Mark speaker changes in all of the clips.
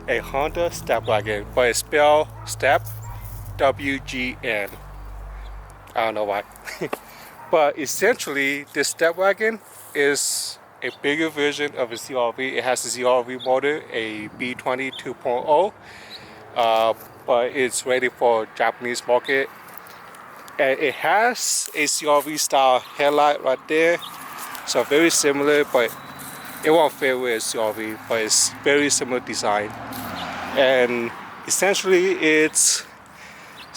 Speaker 1: a Honda Stepwgn, but it's spelled Step, WGN. I don't know why. But essentially, this Stepwgn is a bigger version of a CR-V. It has a CR-V motor, a B20 2.0, but it's ready for Japanese market. And it has a CR-V style headlight right there, so very similar, but it won't fit with a CR-V, but it's very similar design. And essentially it's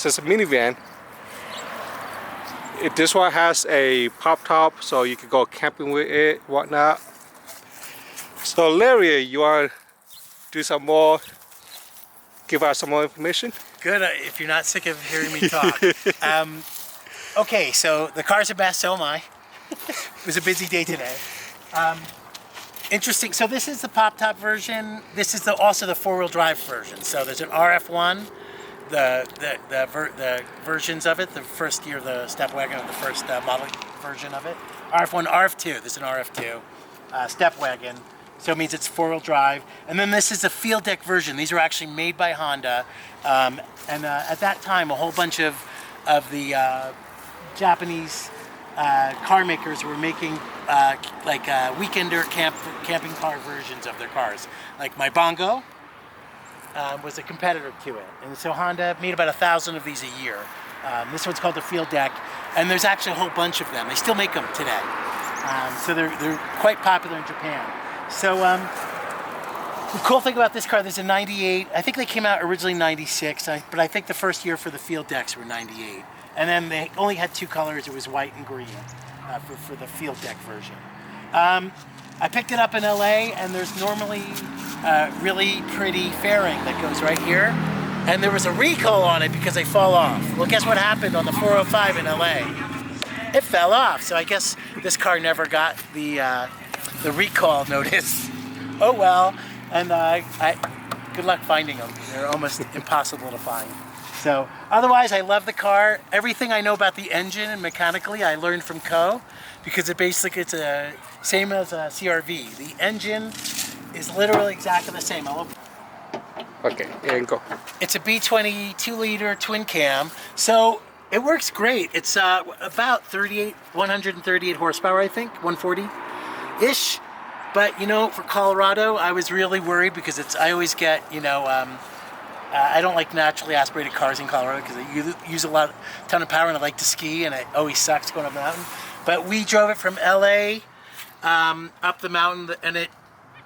Speaker 1: just a minivan. This one has a pop top, so you can go camping with it, whatnot. So Larry, you want to do some more, give out some more information?
Speaker 2: Good, if you're not sick of hearing me talk. Okay, so the car's a mess, so am I. It was a busy day today. Interesting, so this is the pop-top version. This is also the four-wheel drive version. So there's an RF1, the versions of it, the first year of the Stepwgn, the first model version of it. RF1, RF2, this is an RF2 Stepwgn. So it means it's four-wheel drive. And then this is a field deck version. These are actually made by Honda. At that time, a whole bunch of the Japanese car makers were making weekender camping car versions of their cars. Like my Bongo was a competitor to it. And so Honda made about 1,000 of these a year. This one's called the Field Deck, and there's actually a whole bunch of them. They still make them today. So they're quite popular in Japan. So the cool thing about this car, there's a 98, I think they came out originally 96, but I think the first year for the Field Decks were 98. And then they only had two colors, it was white and green for the Field Deck version. I picked it up in LA, and there's normally really pretty fairing that goes right here. And there was a recall on it because they fall off. Well, guess what happened on the 405 in LA? It fell off, so I guess this car never got the recall notice. Oh well, and good luck finding them. They're almost impossible to find. So otherwise, I love the car. Everything I know about the engine and mechanically, I learned from Co, because it's the same as a CR-V. The engine is literally exactly the same.
Speaker 1: Okay, and go.
Speaker 2: It's a B20 2-liter twin cam, so it works great. It's about 138 horsepower, I think, 140-ish. But you know, for Colorado, I was really worried because I always get, I don't like naturally aspirated cars in Colorado because they use a ton of power, and I like to ski, and it always sucks going up the mountain. But we drove it from LA up the mountain, and it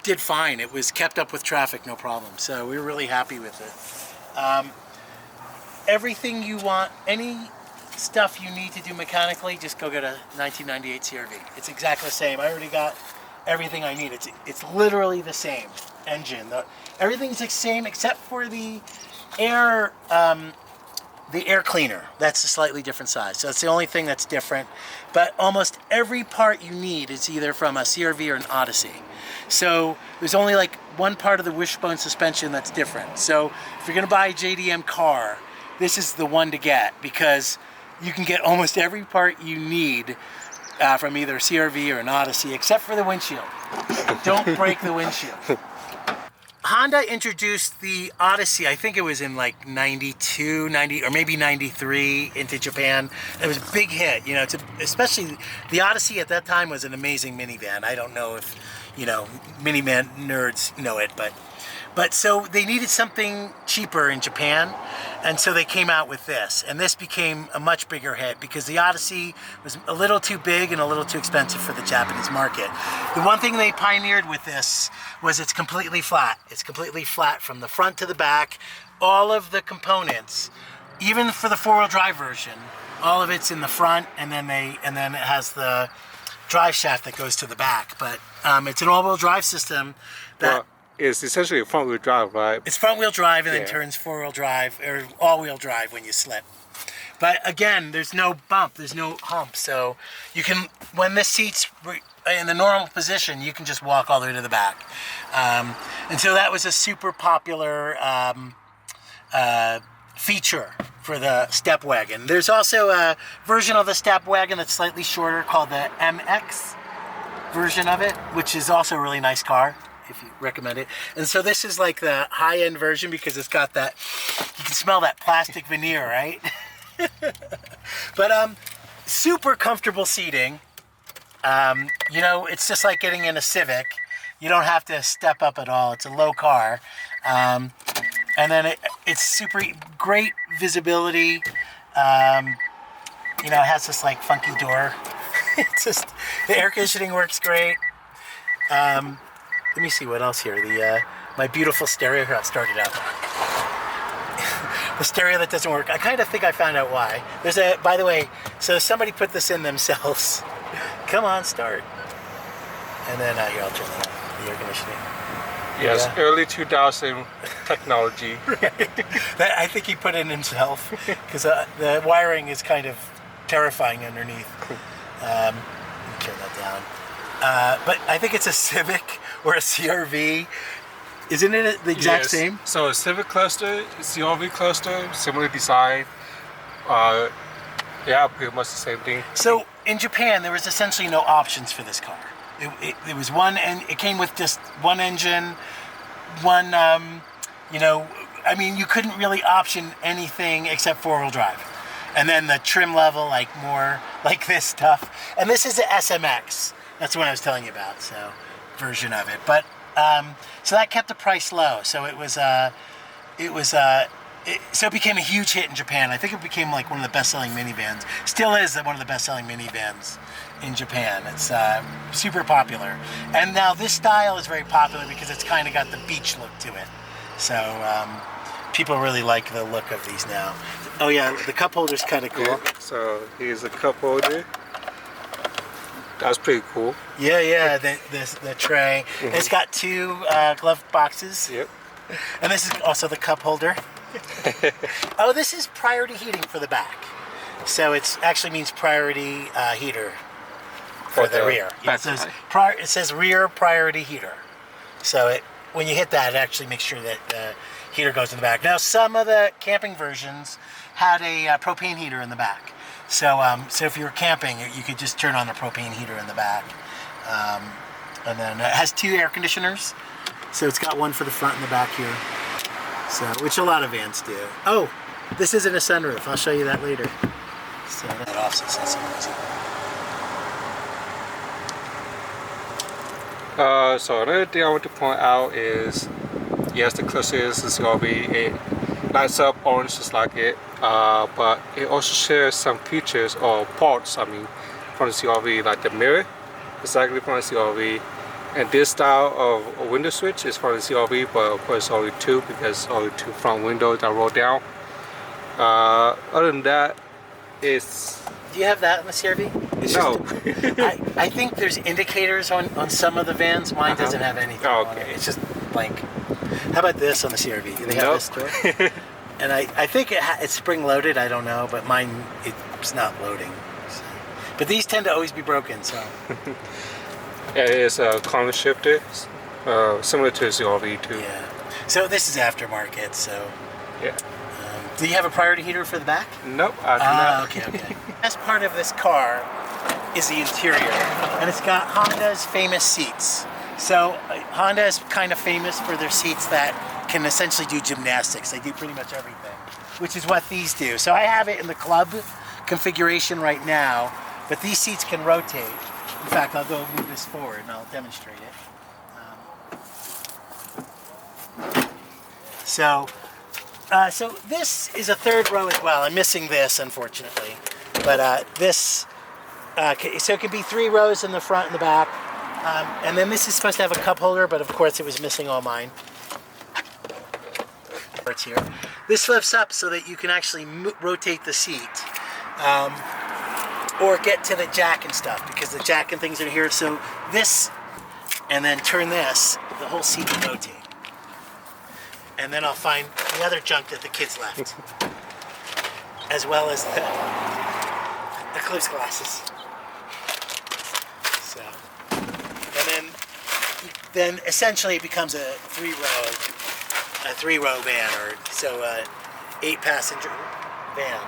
Speaker 2: did fine. It was kept up with traffic, no problem. So we were really happy with it. Everything you want, any stuff you need to do mechanically, just go get a 1998 CR-V. It's exactly the same. I already got everything I need. It's literally the same engine. Everything's the same except for the air cleaner. That's a slightly different size. So that's the only thing that's different. But almost every part you need is either from a CR-V or an Odyssey. So there's only like one part of the wishbone suspension that's different. So if you're gonna buy a JDM car, this is the one to get, because you can get almost every part you need from either a CR-V or an Odyssey, except for the windshield. Don't break the windshield. Honda introduced the Odyssey, I think it was in like 92, 90, or maybe 93 into Japan. It was a big hit, especially the Odyssey at that time was an amazing minivan. I don't know if, minivan nerds know it, but so they needed something cheaper in Japan, and so they came out with this, and this became a much bigger hit because the Odyssey was a little too big and a little too expensive for the Japanese market. The one thing they pioneered with this was it's completely flat. It's completely flat from the front to the back. All of the components, even for the four-wheel drive version, all of it's in the front, and then it has the drive shaft that goes to the back. But it's an all-wheel drive system that.
Speaker 1: It's essentially a front-wheel drive, right?
Speaker 2: It's front-wheel drive and then turns four-wheel drive or all-wheel drive when you slip. But again, there's no bump, there's no hump, so you can, when this seat's in the normal position, you can just walk all the way to the back. And so that was a super popular feature for the Stepwgn. There's also a version of the Stepwgn that's slightly shorter called the MX version of it, which is also a really nice car. if you recommend it. And so this is like the high-end version because it's got that, you can smell that plastic veneer, right? But super comfortable seating. You know, it's just like getting in a Civic. You don't have to step up at all. It's a low car. And then it's super great visibility. You know, it has this like funky door. It's just, the air conditioning works great. Let me see what else here. My beautiful stereo here, I'll start it up. The stereo that doesn't work. I kind of think I found out why. There's a, by the way, so somebody put this in themselves. Come on, start. And then here, I'll turn that off, the air conditioning.
Speaker 1: Yes, early 2000 technology.
Speaker 2: That, I think he put in himself because the wiring is kind of terrifying underneath. Let me turn that down. But I think it's a Civic or a CRV. Isn't it the exact same?
Speaker 1: So a Civic cluster, CRV cluster, similar design. Yeah, pretty much the same thing.
Speaker 2: So in Japan, there was essentially no options for this car. It was one, and it came with just one engine, one, you know, I mean, you couldn't really option anything except four-wheel drive. And then the trim level, like more like this stuff. And this is the SMX. That's the one I was telling you about, so version of it. But so that kept the price low. So so it became a huge hit in Japan. I think it became like one of the best-selling minivans. Still is one of the best-selling minivans in Japan. It's super popular. And now this style is very popular because it's kind of got the beach look to it. So people really like the look of these now. Oh yeah, the cup holder's kind of cool.
Speaker 1: Yeah, so here's a cup holder. That's pretty cool.
Speaker 2: Yeah, the tray. Mm-hmm. It's got two glove boxes.
Speaker 1: Yep.
Speaker 2: And this is also the cup holder. Oh, this is priority heating for the back. So it actually means priority heater for the rear. It says rear priority heater. So when you hit that, it actually makes sure that the heater goes in the back. Now, some of the camping versions had a propane heater in the back. So if you were camping, you could just turn on the propane heater in the back. And then it has two air conditioners. So it's got one for the front and the back here. So, which a lot of vans do. Oh, this isn't a sunroof. I'll show you that later. So that also says something.
Speaker 1: So another thing I want to point out is, yes, the cluster is a CRV. It lights up orange just like it, but it also shares some features or parts. I mean, from the CRV, like the mirror, exactly from the CRV. And this style of window switch is from the CRV, but of course only two because only two front windows that roll down. Other than that, it's...
Speaker 2: Do you have that in the CRV? It's
Speaker 1: no.
Speaker 2: I think there's indicators on some of the vans. Mine doesn't have anything on it. It's just blank. How about this on the CRV? Do they have this door? And I think it's spring loaded. I don't know, but mine, it's not loading. So. But these tend to always be broken, so...
Speaker 1: Yeah, it is a climate shifter, similar to a CRV too.
Speaker 2: Yeah. So this is aftermarket, so...
Speaker 1: Yeah.
Speaker 2: Do you have a priority heater for the back?
Speaker 1: Nope, I do not.
Speaker 2: Okay. Best part of this car is the interior, and it's got Honda's famous seats. So Honda is kind of famous for their seats that can essentially do gymnastics. They do pretty much everything, which is what these do. So I have it in the club configuration right now, but these seats can rotate. In fact, I'll go move this forward and I'll demonstrate it. So this is a third row as well. I'm missing this, unfortunately. But so it can be 3 rows in the front and the back. And then this is supposed to have a cup holder, but of course it was missing all mine. It's here. This flips up so that you can actually rotate the seat. Or get to the jack and stuff, because the jack and things are here. So this, and then turn this, the whole seat will rotate. And then I'll find the other junk that the kids left, as well as the close glasses. So, and then essentially it becomes a three-row van, or so 8-passenger van.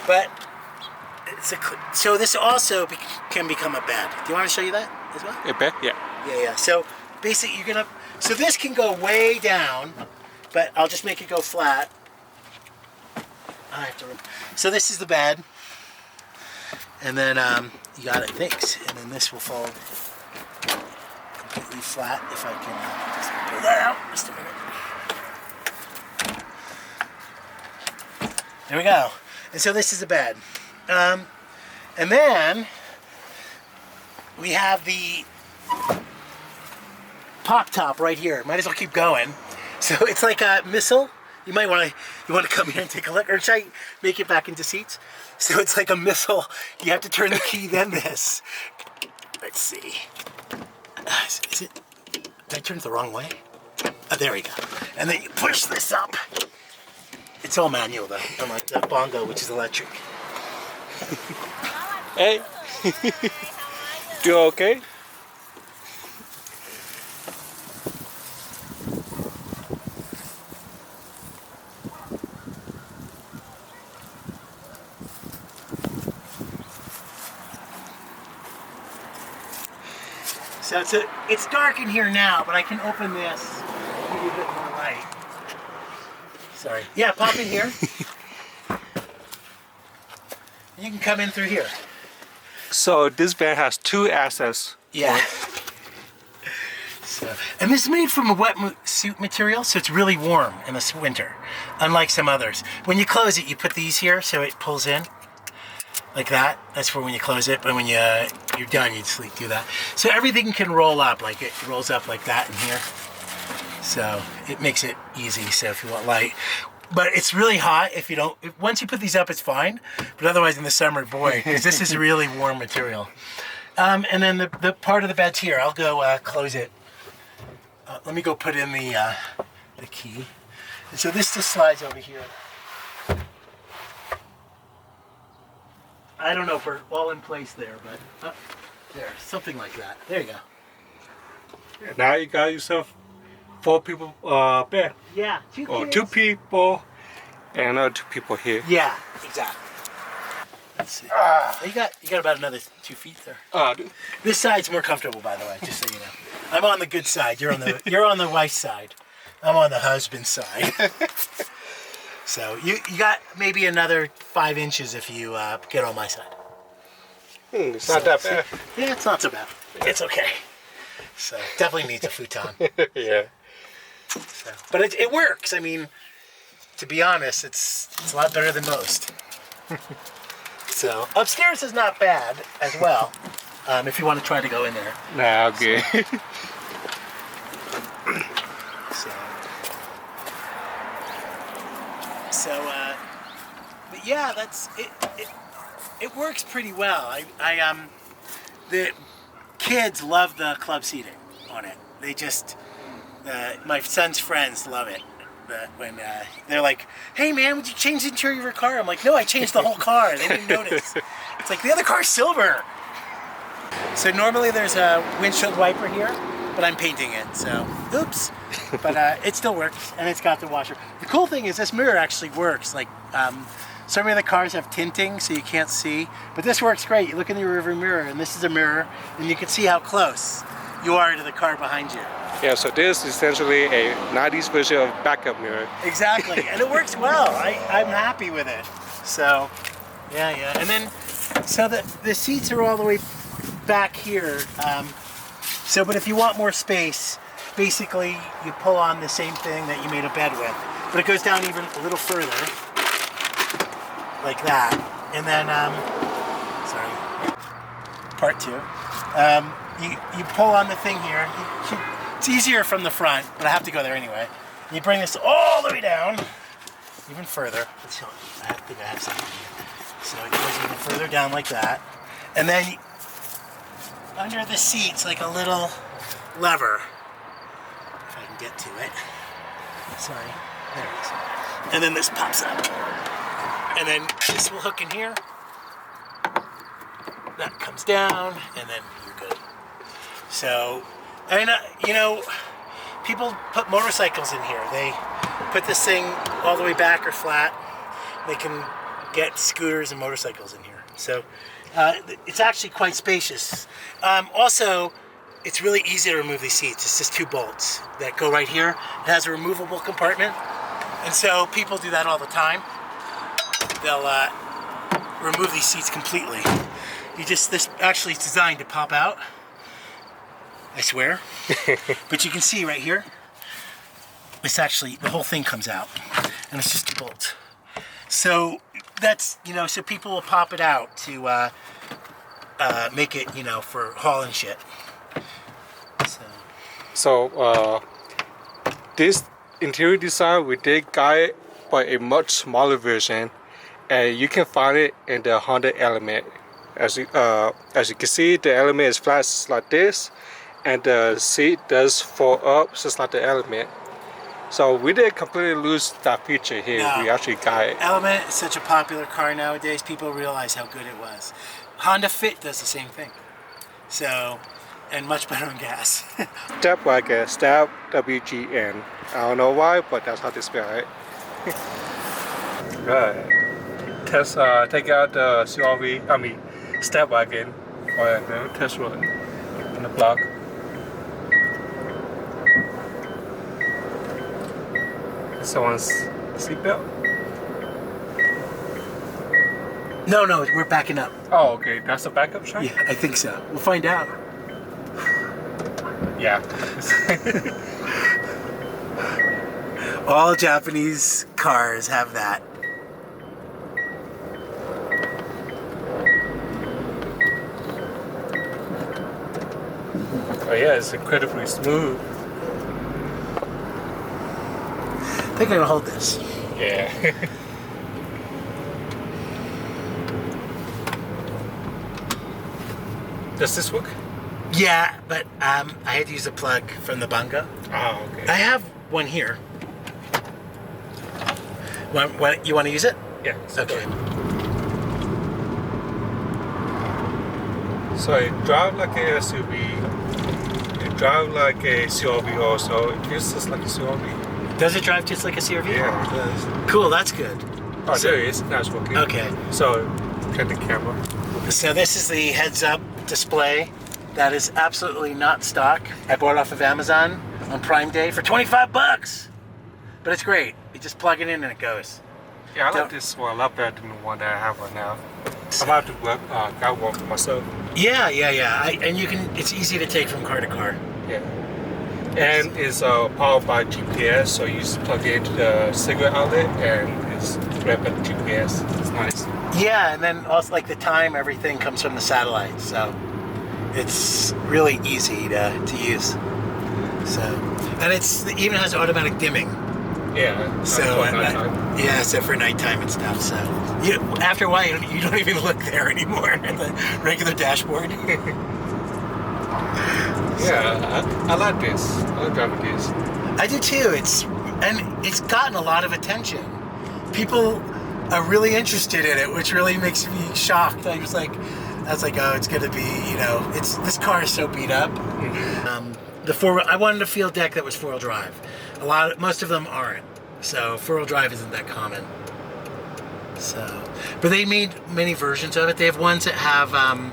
Speaker 2: But so this also can become a bed. Do you want to show you that as well?
Speaker 1: A bed? Yeah.
Speaker 2: Yeah. So basically you're gonna, so this can go way down, but I'll just make it go flat. I have to, so this is the bed. And then you got it, thanks. And then this will fall completely flat if I can just pull that out. Just a minute. There we go. And so this is the bed. And then we have the pop top right here. Might as well keep going. So it's like a missile. You might want to come here and take a look, or should I make it back into seats? So it's like a missile. You have to turn the key, then this. Let's see. Is it? Did I turn it the wrong way? Oh, there we go. And then you push this up. It's all manual though, unlike the bongo, which is electric.
Speaker 1: Hey, you okay?
Speaker 2: So it's dark in here now, but I can open this, give you a bit more light. Sorry. Yeah, pop in here. You can come in through here.
Speaker 1: So this van has 2 access.
Speaker 2: Yeah. So, and this is made from a wet suit material, so it's really warm in the winter, unlike some others. When you close it, you put these here so it pulls in. Like that. That's for when you close it, but when you're done, you just do that. So everything can roll up, like it rolls up like that in here. So it makes it easy. So if you want light, but it's really hot if you don't. Once you put these up, it's fine. But otherwise, in the summer, boy, because this is really warm material. And then the part of the bed's here. I'll go close it. Let me go put in the key. And so this just slides over here. I don't know if we're all in place there, but there, something like that. There you go.
Speaker 1: Now you got yourself 4 people bed.
Speaker 2: Yeah, 2
Speaker 1: Or
Speaker 2: kids.
Speaker 1: 2 people and another 2 people here.
Speaker 2: Yeah, exactly. Let's see. You got about another 2 feet there. This side's more comfortable, by the way, just so you know. I'm on the good side. You're on the wife's side. I'm on the husband's side. So you got maybe another 5 inches if you get on my side.
Speaker 1: It's not that bad.
Speaker 2: Yeah, it's not so bad. It's okay. So definitely needs a futon.
Speaker 1: Yeah.
Speaker 2: So, but it works. I mean, to be honest, it's a lot better than most. So upstairs is not bad as well. If you want to try to go in there.
Speaker 1: Nah, okay.
Speaker 2: But yeah, that's it. It works pretty well. The kids love the club seating on it. They just, my son's friends love it. When they're like, "Hey man, would you change the interior of your car?" I'm like, "No, I changed the whole car. They didn't notice." It's like the other car's silver. So normally there's a windshield wiper here, but I'm painting it, so oops. But it still works, and it's got the washer. The cool thing is this mirror actually works. Like some of the cars have tinting, so you can't see, but this works great. You look in the rearview mirror, and this is a mirror, and you can see how close you are to the car behind you.
Speaker 1: Yeah, so this is essentially a 90s version of backup mirror.
Speaker 2: Exactly, and it works well. I'm happy with it. So, yeah. And then, so the seats are all the way back here. But if you want more space, basically you pull on the same thing that you made a bed with, but it goes down even a little further, like that. And then, part 2. You pull on the thing here. It's easier from the front, but I have to go there anyway. You bring this all the way down, even further. Let's see, I think I have something here. So it goes even further down like that. And then under the seat's like a little lever. If I can get to it. Sorry. There it is. And then this pops up. And then this will hook in here. That comes down, and then you're good. So, and people put motorcycles in here. They put this thing all the way back or flat. They can get scooters and motorcycles in here. So, it's actually quite spacious. Also, it's really easy to remove these seats. It's just 2 bolts that go right here. It has a removable compartment, and so people do that all the time. They'll remove these seats completely. This actually is designed to pop out, I swear. But you can see right here, it's actually, the whole thing comes out, and it's just 2 bolts. So that's, so people will pop it out to make it, for hauling shit.
Speaker 1: So this interior design, we did guide by a much smaller version, and you can find it in the Honda Element. As you can see, the Element is flat just like this, and the seat does fall up just like the Element. So we didn't completely lose that feature here.
Speaker 2: No.
Speaker 1: We actually got it.
Speaker 2: Element is such a popular car nowadays. People realize how good it was. Honda Fit does the same thing. So, and much better on gas.
Speaker 1: Stepwgn, Stepwgn. I don't know why, but that's how they spell it. Right. Take out the Stepwgn for the test run on the block. Someone's seatbelt?
Speaker 2: No, we're backing up.
Speaker 1: Oh, okay. That's the backup shot?
Speaker 2: Yeah, I think so. We'll find out.
Speaker 1: Yeah.
Speaker 2: All Japanese cars have that.
Speaker 1: Oh yeah, it's incredibly smooth.
Speaker 2: I think I'm gonna hold this.
Speaker 1: Yeah. Does this work?
Speaker 2: Yeah, but I had to use a plug from the bongo.
Speaker 1: Oh, okay.
Speaker 2: I have one here. You want to use it?
Speaker 1: Yeah.
Speaker 2: Okay.
Speaker 1: So it drives like a SUV. It drives like a CRV also. It feels just like a CRV.
Speaker 2: Does it drive just like a CRV?
Speaker 1: Yeah, it does.
Speaker 2: Cool, that's good.
Speaker 1: Oh, there it is. Now it's working.
Speaker 2: Okay.
Speaker 1: So, turn the camera.
Speaker 2: So this is the heads-up display. That is absolutely not stock. I bought it off of Amazon on Prime Day for 25 bucks. But it's great. You just plug it in and it goes.
Speaker 1: Yeah, I like this one a lot better than the one that I have right now. I'm about to got one for myself.
Speaker 2: Yeah. And you can. It's easy to take from car to car.
Speaker 1: Yeah. And it's powered by GPS, so you just plug it into the cigarette outlet and it's right by the GPS. It's nice.
Speaker 2: Yeah, and then also like the time, everything comes from the satellite, so it's really easy to use. So, and it even has automatic dimming.
Speaker 1: Yeah.
Speaker 2: So yeah, so for nighttime and stuff. So after a while, you don't even look there anymore at the regular dashboard.
Speaker 1: Yeah, I like this. I like driving this.
Speaker 2: I do too. It's gotten a lot of attention. People are really interested in it, which really makes me shocked. I was like, oh, it's gonna be, this car is so beat up. Mm-hmm. I wanted a field deck that was 4-wheel drive. Most of them aren't. So 4-wheel drive isn't that common. So, but they made many versions of it. They have ones that have a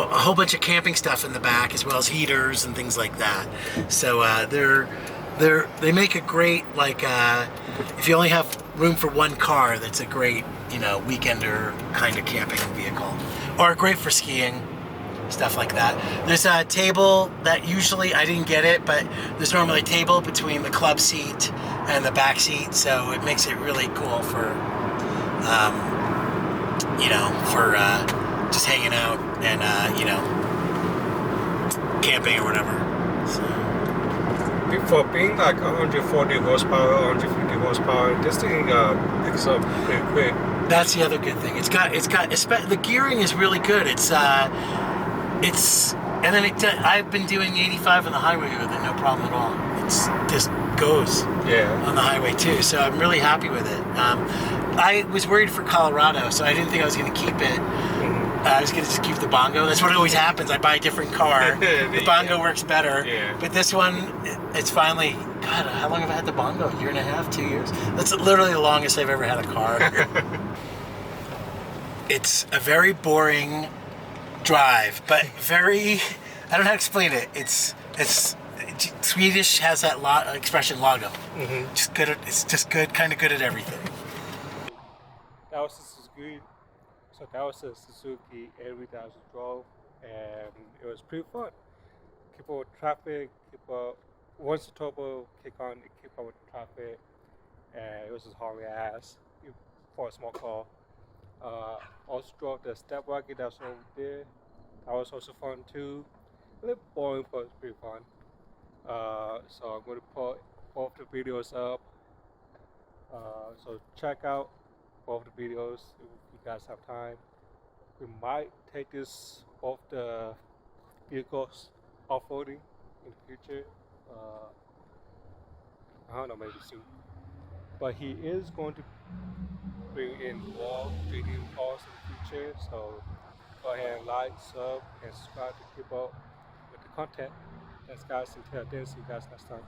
Speaker 2: whole bunch of camping stuff in the back, as well as heaters and things like that. So they make a great, if you only have room for one car, that's a great, weekender kind of camping vehicle, or great for skiing, stuff like that. There's a table that usually, I didn't get it, but there's normally a table between the club seat and the back seat, so it makes it really cool for just hanging out and camping or whatever. So.
Speaker 1: For being like 140 horsepower, 150 horsepower, this thing picks up pretty quick.
Speaker 2: That's the other good thing. It's got the gearing is really good. I've been doing 85 on the highway with it, no problem at all. It's just goes on the highway too. So I'm really happy with it. I was worried for Colorado, so I didn't think I was going to keep it. I was going to just keep the bongo. That's what always happens. I buy a different car. The bongo works better. Yeah. But this one, it's finally, God, how long have I had the bongo? A year and a half, 2 years? That's literally the longest I've ever had a car. It's a very boring drive, but very I don't know how to explain it. It's Swedish has that expression lago. Just good. It's just good, kind of good at everything.
Speaker 1: That was a Suzuki. So that was a Suzuki 8000 drove, and it was pretty fun. Keep up with traffic. Keep up. Once the turbo kick on, it keep up with traffic, and it was just hauling ass for a small car. Also drove the Stepwgn that's over there. That was also fun too. A little boring, but it's pretty fun. So I'm going to put both the videos up. So check out both the videos if you guys have time. We might take both the vehicles off-roading in the future. I don't know, maybe soon. But he is going to bring in more 3D cars in the future. So go ahead and like, sub, and subscribe to keep up with the content. Thanks guys, until then, see you guys next time.